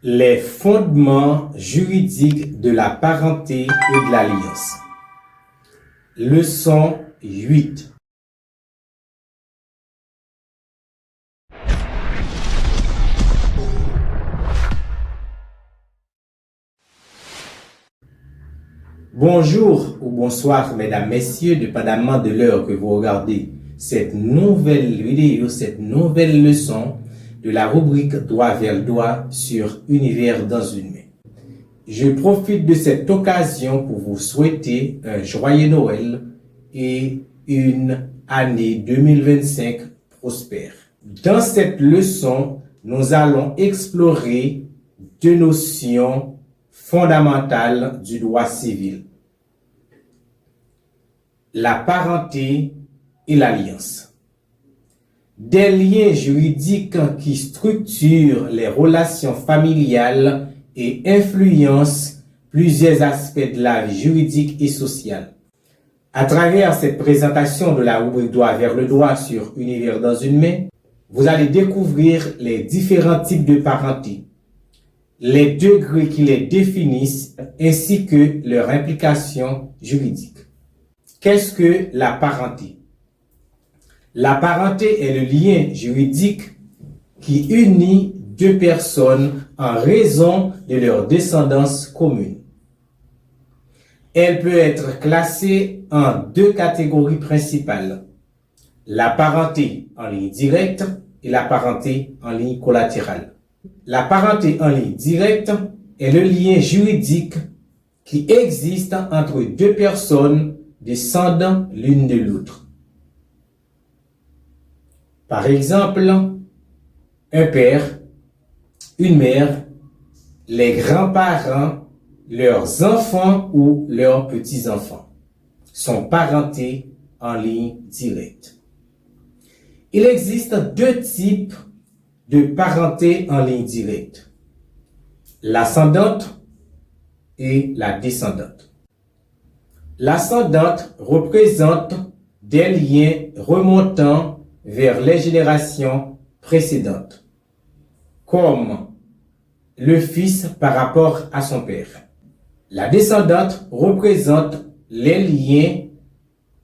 Les fondements juridiques de la parenté et de l'alliance. Leçon 8. Bonjour ou bonsoir, mesdames, messieurs, dépendamment de l'heure que vous regardez cette nouvelle vidéo, cette nouvelle leçon de la rubrique Droit vers droit sur Univers dans une main. Je profite de cette occasion pour vous souhaiter un joyeux Noël et une année 2025 prospère. Dans cette leçon, nous allons explorer deux notions fondamentales du droit civil: la parenté et l'alliance. Des liens juridiques qui structurent les relations familiales et influencent plusieurs aspects de la vie juridique et sociale. À travers cette présentation de la rubrique Droit vers le droit sur Univers dans une main, vous allez découvrir les différents types de parenté, les degrés qui les définissent ainsi que leur implication juridique. Qu'est-ce que la parenté? La parenté est le lien juridique qui unit deux personnes en raison de leur descendance commune. Elle peut être classée en deux catégories principales: la parenté en ligne directe et la parenté en ligne collatérale. La parenté en ligne directe est le lien juridique qui existe entre deux personnes descendant l'une de l'autre. Par exemple, un père, une mère, les grands-parents, leurs enfants ou leurs petits-enfants sont parentés en ligne directe. Il existe deux types de parenté en ligne directe: l'ascendante et la descendante. L'ascendante représente des liens remontant vers les générations précédentes, comme le fils par rapport à son père. La descendante représente les liens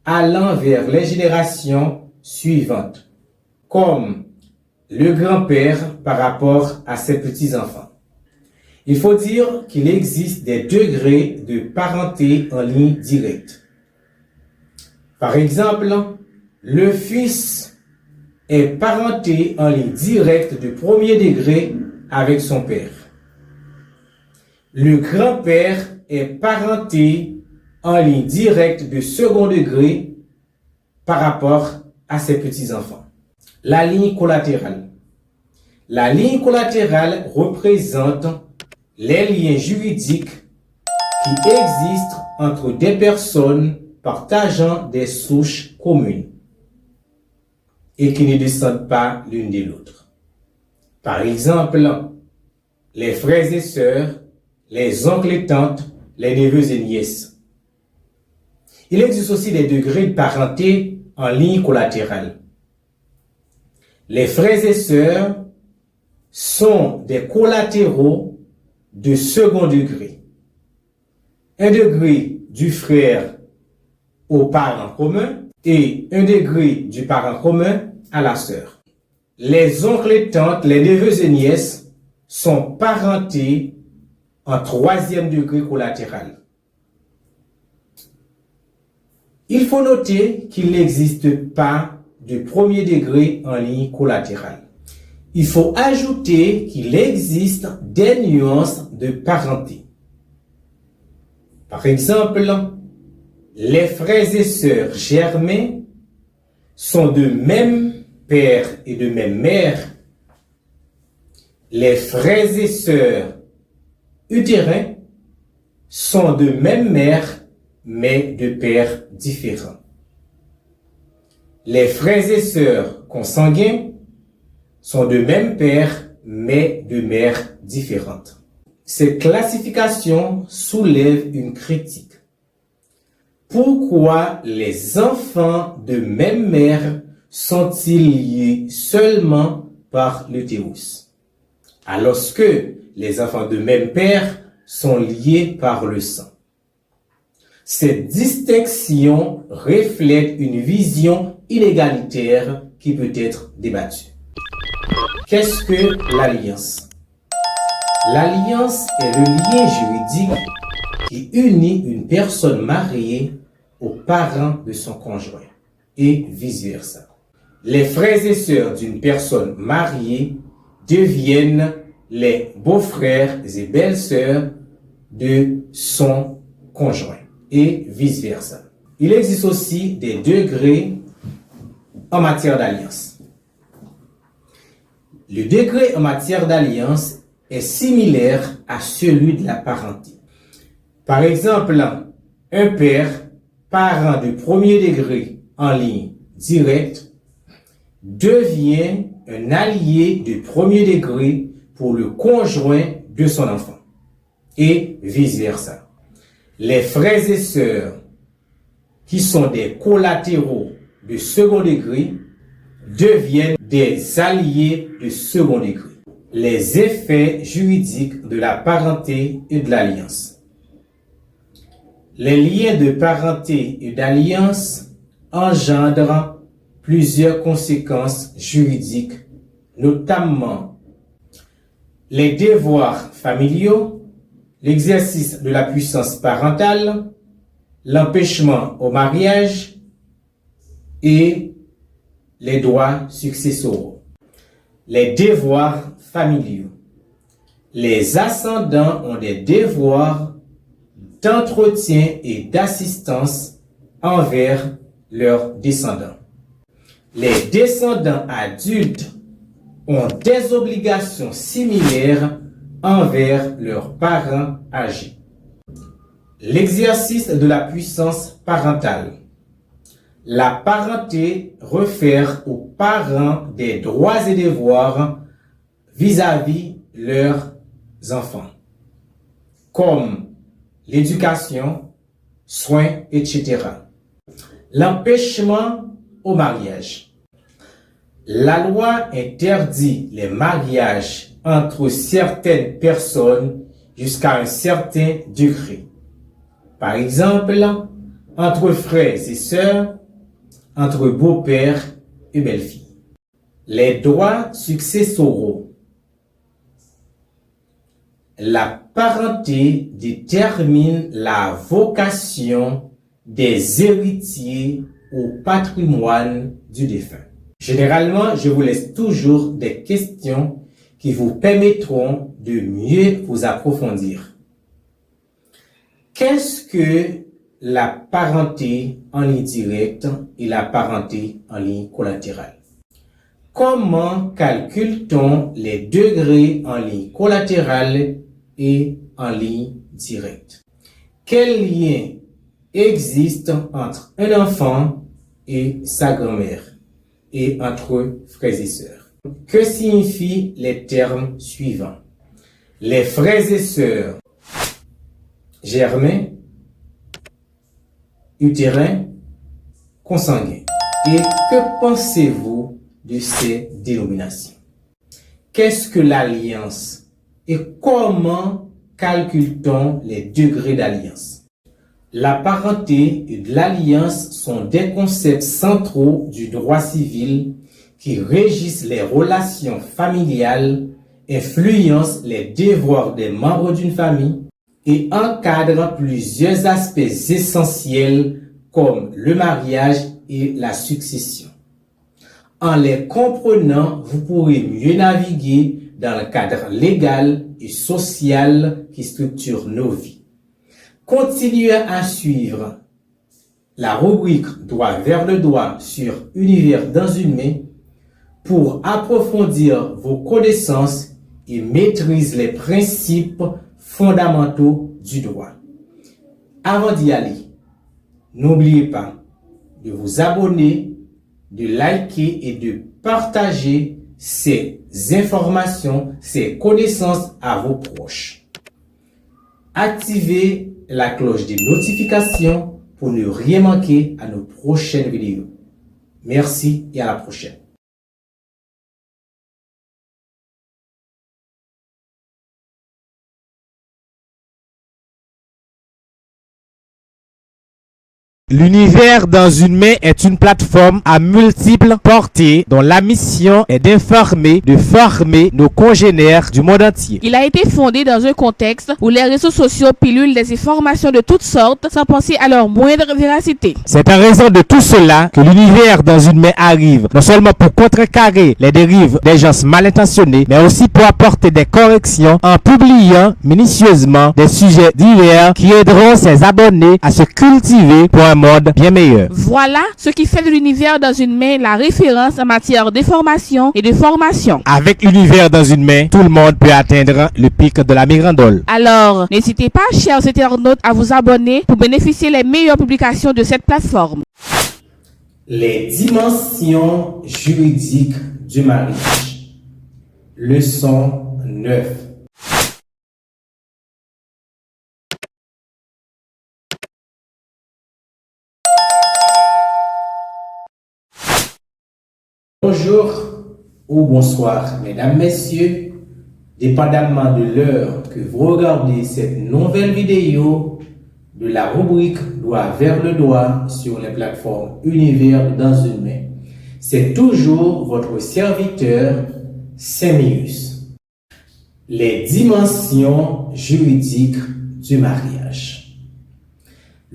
allant vers les générations suivantes, comme le grand-père par rapport à ses petits-enfants. Il faut dire qu'il existe des degrés de parenté en ligne directe. Par exemple, le fils est parenté en ligne directe de premier degré avec son père. Le grand-père est parenté en ligne directe de second degré par rapport à ses petits-enfants. La ligne collatérale. La ligne collatérale représente les liens juridiques qui existent entre des personnes partageant des souches communes et qui ne descendent pas l'une de l'autre. Par exemple, les frères et sœurs, les oncles et tantes, les neveux et nièces. Il existe aussi des degrés de parenté en ligne collatérale. Les frères et sœurs sont des collatéraux de second degré. Un degré du frère aux parents communs et un degré du parent commun à la sœur. Les oncles et tantes, les neveux et nièces sont parentés en troisième degré collatéral. Il faut noter qu'il n'existe pas de premier degré en ligne collatérale. Il faut ajouter qu'il existe des nuances de parenté. Par exemple, les frères et sœurs germains sont de même père et de même mère. Les frères et sœurs utérins sont de même mère, mais de pères différents. Les frères et sœurs consanguins sont de même père, mais de mères différentes. Cette classification soulève une critique. Pourquoi les enfants de même mère sont-ils liés seulement par l'utérus? alors que les enfants de même père sont liés par le sang. Cette distinction reflète une vision inégalitaire qui peut être débattue. Qu'est-ce que l'alliance? L'alliance est le lien juridique qui unit une personne mariée aux parents de son conjoint et vice-versa. Les frères et sœurs d'une personne mariée deviennent les beaux-frères et belles-sœurs de son conjoint et vice-versa. Il existe aussi des degrés en matière d'alliance. Le degré en matière d'alliance est similaire à celui de la parenté. Par exemple, un père, parent de premier degré en ligne directe, devient un allié de premier degré pour le conjoint de son enfant et vice-versa. Les frères et sœurs qui sont des collatéraux de second degré deviennent des alliés de second degré. Les effets juridiques de la parenté et de l'alliance. Les liens de parenté et d'alliance engendrent plusieurs conséquences juridiques, notamment les devoirs familiaux, l'exercice de la puissance parentale, l'empêchement au mariage et les droits successoraux. Les devoirs familiaux. Les ascendants ont des devoirs d'entretien et d'assistance envers leurs descendants. Les descendants adultes ont des obligations similaires envers leurs parents âgés. L'exercice de la puissance parentale. La parenté réfère aux parents des droits et devoirs vis-à-vis leurs enfants, comme l'éducation, soins, etc. L'empêchement au mariage. La loi interdit les mariages entre certaines personnes jusqu'à un certain degré. Par exemple, entre frères et sœurs, entre beau-père et belle-fille. Les droits successoraux. La parenté détermine la vocation des héritiers au patrimoine du défunt. Généralement, je vous laisse toujours des questions qui vous permettront de mieux vous approfondir. Qu'est-ce que la parenté en ligne directe et la parenté en ligne collatérale? Comment calcule-t-on les degrés en ligne collatérale et en ligne directe? Quel lien existe entre un enfant et sa grand-mère et entre frères et sœurs? Que signifient les termes suivants? Les frères et sœurs germains, utérins, consanguins. Et que pensez-vous de ces dénominations? Qu'est-ce que l'alliance et comment calcule-t-on les degrés d'alliance? La parenté et de l'alliance sont des concepts centraux du droit civil qui régissent les relations familiales, influencent les devoirs des membres d'une famille et encadrent plusieurs aspects essentiels comme le mariage et la succession. En les comprenant, vous pourrez mieux naviguer dans le cadre légal et social qui structure nos vies. Continuez à suivre la rubrique Droit vers le droit sur Univers dans une main pour approfondir vos connaissances et maîtriser les principes fondamentaux du droit. Avant d'y aller, n'oubliez pas de vous abonner, de liker et de partager ces informations, ces connaissances à vos proches. Activez la cloche des notifications pour ne rien manquer à nos prochaines vidéos. Merci et à la prochaine. L'univers dans une main est une plateforme à multiples portées dont la mission est d'informer, de former nos congénères du monde entier. Il a été fondé dans un contexte où les réseaux sociaux pilulent des informations de toutes sortes sans penser à leur moindre véracité. C'est en raison de tout cela que l'univers dans une main arrive, non seulement pour contrecarrer les dérives des gens mal intentionnés, mais aussi pour apporter des corrections en publiant minutieusement des sujets divers qui aideront ses abonnés à se cultiver pour un monde bien meilleur. Voilà ce qui fait de l'univers dans une main la référence en matière d'information et de formation. Avec l'univers dans une main, tout le monde peut atteindre le pic de la mirandole. Alors, n'hésitez pas, chers internautes, à vous abonner pour bénéficier des meilleures publications de cette plateforme. Les dimensions juridiques du mariage. Leçon 9. Bonjour ou bonsoir, mesdames, messieurs. Dépendamment de l'heure que vous regardez cette nouvelle vidéo de la rubrique Doigt vers le doigt sur les plateformes Univers dans une main, c'est toujours votre serviteur Sémius. Les dimensions juridiques du mariage.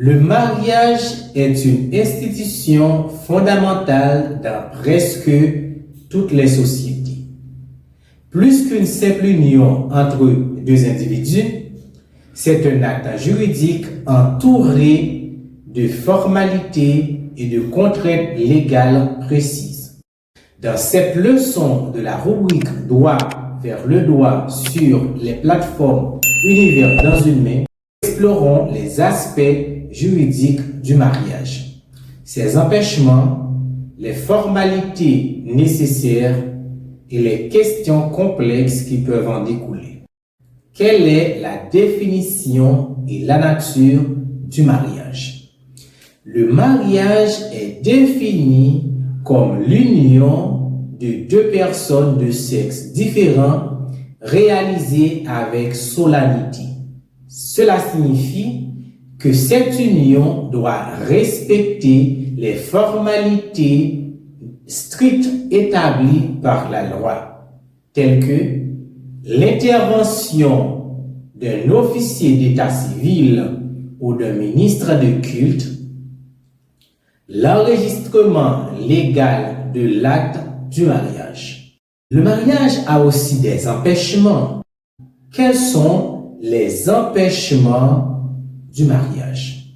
Le mariage est une institution fondamentale dans presque toutes les sociétés. Plus qu'une simple union entre deux individus, c'est un acte juridique entouré de formalités et de contraintes légales précises. Dans cette leçon de la rubrique Doigt vers le doigt sur les plateformes Univers dans une main, nous explorons les aspects juridiques du mariage, ses empêchements, les formalités nécessaires et les questions complexes qui peuvent en découler. Quelle est la définition et la nature du mariage? Le mariage est défini comme l'union de deux personnes de sexe différent réalisée avec solennité. Cela signifie que cette union doit respecter les formalités strictes établies par la loi, telles que l'intervention d'un officier d'état civil ou d'un ministre de culte, l'enregistrement légal de l'acte du mariage. Le mariage a aussi des empêchements. Quels sont les empêchements du mariage?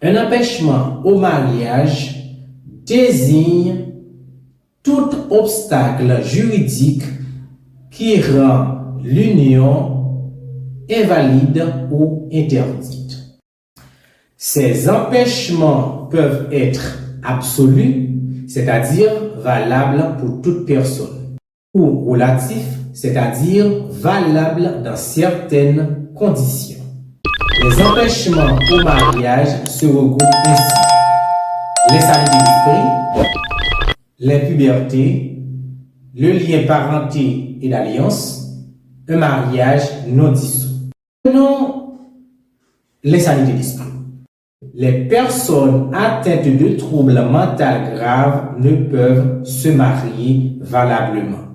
Un empêchement au mariage désigne tout obstacle juridique qui rend l'union invalide ou interdite. Ces empêchements peuvent être absolus, c'est-à-dire valables pour toute personne, ou relatifs, c'est-à-dire valables dans certaines conditions. Les empêchements au mariage se regroupent ainsi: les salités d'esprit, les pubertés, le lien parenté et d'alliance, un mariage non dissous. Prenons les salités d'esprit. Les personnes atteintes de troubles mentaux graves ne peuvent se marier valablement.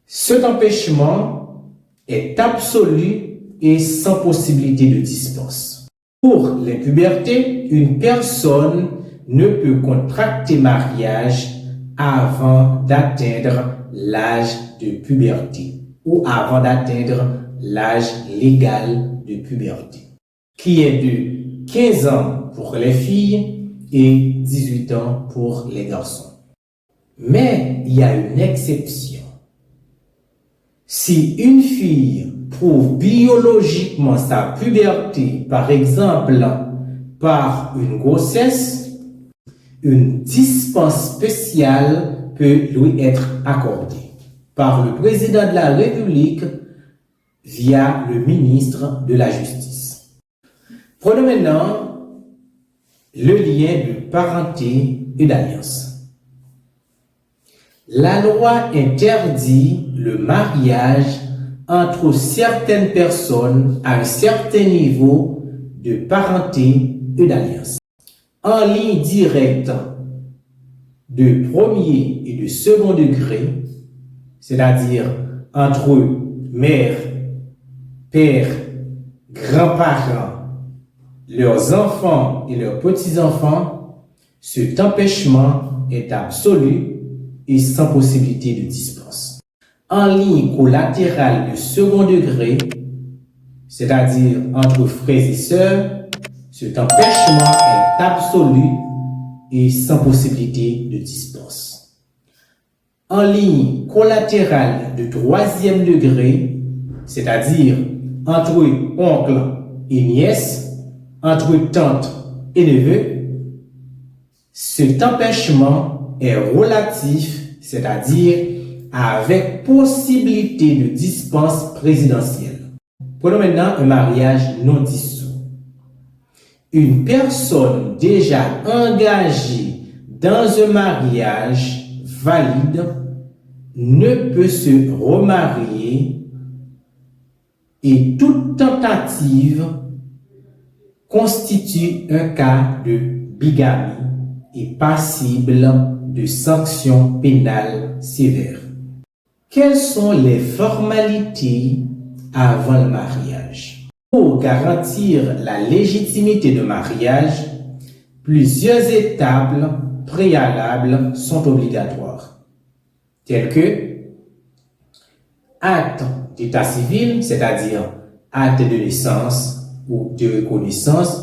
Cet empêchement est absolu et sans possibilité de dispense. Pour les pubertés, une personne ne peut contracter mariage avant d'atteindre l'âge de puberté ou avant d'atteindre l'âge légal de puberté, qui est de 15 ans pour les filles et 18 ans pour les garçons. Mais il y a une exception. Si une fille prouve biologiquement sa puberté, par exemple par une grossesse, une dispense spéciale peut lui être accordée par le président de la République via le ministre de la Justice. Prenons maintenant le lien de parenté et d'alliance. La loi interdit le mariage entre certaines personnes à un certain niveau de parenté et d'alliance. En ligne directe de premier et de second degré, c'est-à-dire entre mère, père, grands-parents, leurs enfants et leurs petits-enfants, cet empêchement est absolu et sans possibilité de dispense. En ligne collatérale de second degré, c'est-à-dire entre frères et sœurs, cet empêchement est absolu et sans possibilité de dispense. En ligne collatérale de troisième degré, c'est-à-dire entre oncle et nièce, entre tante et neveu, cet empêchement est relatif, c'est-à-dire avec possibilité de dispense présidentielle. Prenons maintenant un mariage non dissous. Une personne déjà engagée dans un mariage valide ne peut se remarier et toute tentative constitue un cas de bigamie et passible de sanctions pénales sévères. Quelles sont les formalités avant le mariage? Pour garantir la légitimité de mariage, plusieurs étapes préalables sont obligatoires, telles que acte d'état civil, c'est-à-dire acte de naissance ou de reconnaissance,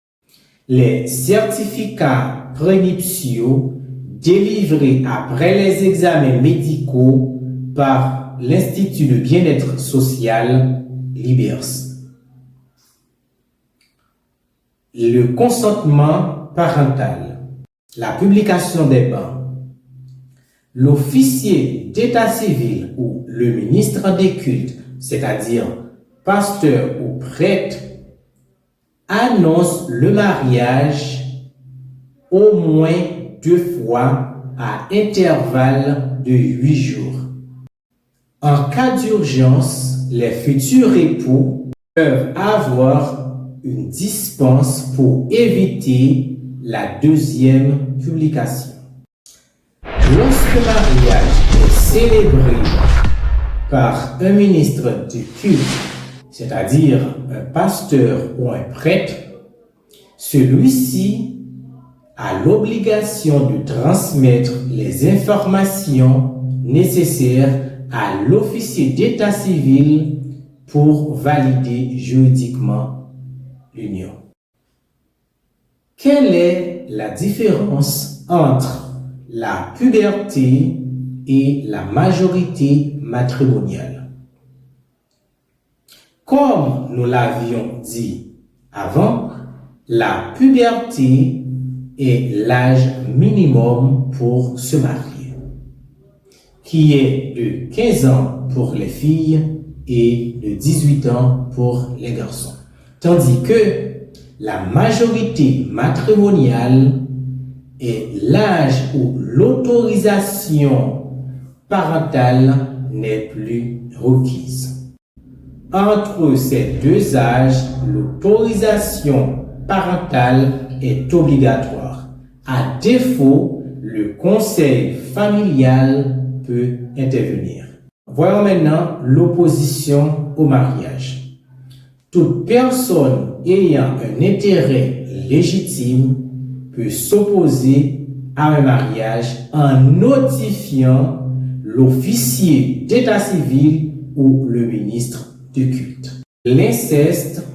les certificats prénuptiaux délivrés après les examens médicaux par l'Institut de bien-être social l'IBERS. Le consentement parental, la publication des bans, l'officier d'état civil ou le ministre des cultes, c'est-à-dire pasteur ou prêtre, annonce le mariage au moins 2 fois à intervalle de 8 jours. En cas d'urgence, les futurs époux peuvent avoir une dispense pour éviter la deuxième publication. Lorsque le mariage est célébré par un ministre du culte, c'est-à-dire un pasteur ou un prêtre, celui-ci a l'obligation de transmettre les informations nécessaires à l'officier d'état civil pour valider juridiquement l'union. Quelle est la différence entre la puberté et la majorité matrimoniale? Comme nous l'avions dit avant, la puberté est l'âge minimum pour se marier, qui est de 15 ans pour les filles et de 18 ans pour les garçons. Tandis que la majorité matrimoniale est l'âge où l'autorisation parentale n'est plus requise. Entre ces deux âges, l'autorisation parentale est obligatoire. À défaut, le conseil familial peut intervenir. Voyons maintenant l'opposition au mariage. Toute personne ayant un intérêt légitime peut s'opposer à un mariage en notifiant l'officier d'état civil ou le ministre du culte. L'inceste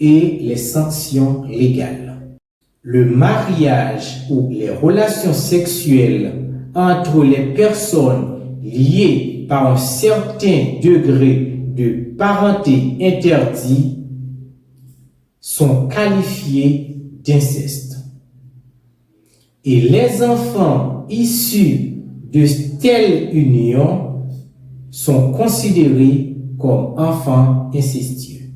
et les sanctions légales. Le mariage ou les relations sexuelles entre les personnes liées par un certain degré de parenté interdit sont qualifiés d'inceste. Et les enfants issus de telle union sont considérés comme enfants incestueux.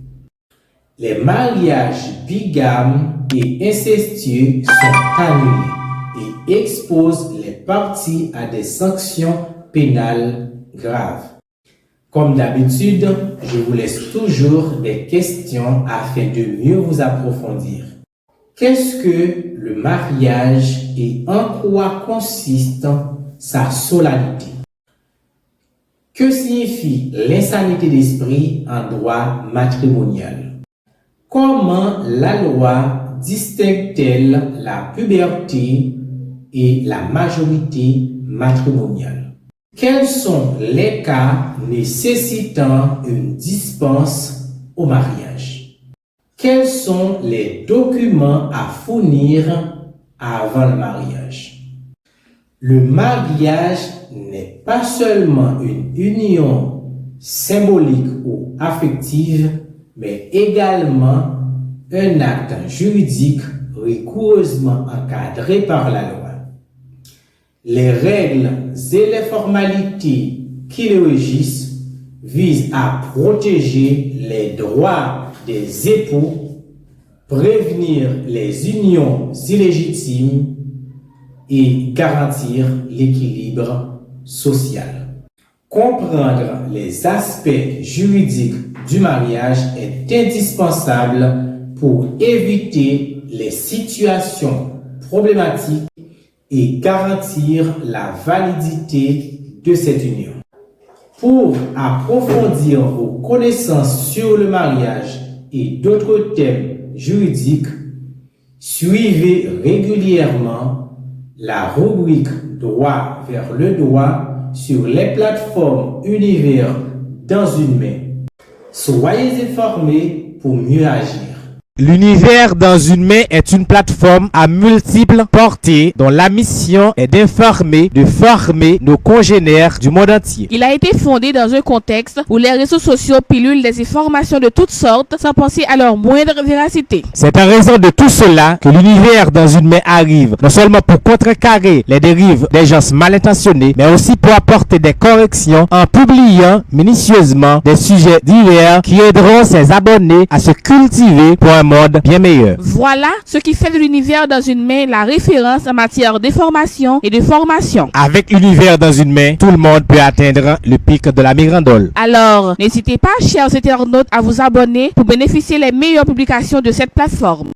Les mariages bigames et incestueux sont annulés et exposent les parties à des sanctions pénales graves. Comme d'habitude, je vous laisse toujours des questions afin de mieux vous approfondir. Qu'est-ce que le mariage et en quoi consiste sa solennité? Que signifie l'insanité d'esprit en droit matrimonial? Comment la loi distingue-t-elle la puberté et la majorité matrimoniale? Quels sont les cas nécessitant une dispense au mariage? Quels sont les documents à fournir avant le mariage? Le mariage n'est pas seulement une union symbolique ou affective, mais également un acte juridique rigoureusement encadré par la loi. Les règles et les formalités qui le régissent visent à protéger les droits des époux, prévenir les unions illégitimes et garantir l'équilibre social. Comprendre les aspects juridiques du mariage est indispensable pour éviter les situations problématiques et garantir la validité de cette union. Pour approfondir vos connaissances sur le mariage et d'autres thèmes juridiques, suivez régulièrement la rubrique Droit vers le droit sur les plateformes Univers dans une main. Soyez informés pour mieux agir. L'univers dans une main est une plateforme à multiples portées dont la mission est d'informer, de former nos congénères du monde entier. Il a été fondé dans un contexte où les réseaux sociaux pilulent des informations de toutes sortes sans penser à leur moindre véracité. C'est en raison de tout cela que l'univers dans une main arrive, non seulement pour contrecarrer les dérives des gens mal intentionnés, mais aussi pour apporter des corrections en publiant minutieusement des sujets divers qui aideront ses abonnés à se cultiver pour un monde bien meilleur. Voilà ce qui fait de l'univers dans une main la référence en matière d'information et de formation. Avec l'univers dans une main, tout le monde peut atteindre le pic de la mirandole. Alors, n'hésitez pas, chers internautes, à vous abonner pour bénéficier des meilleures publications de cette plateforme.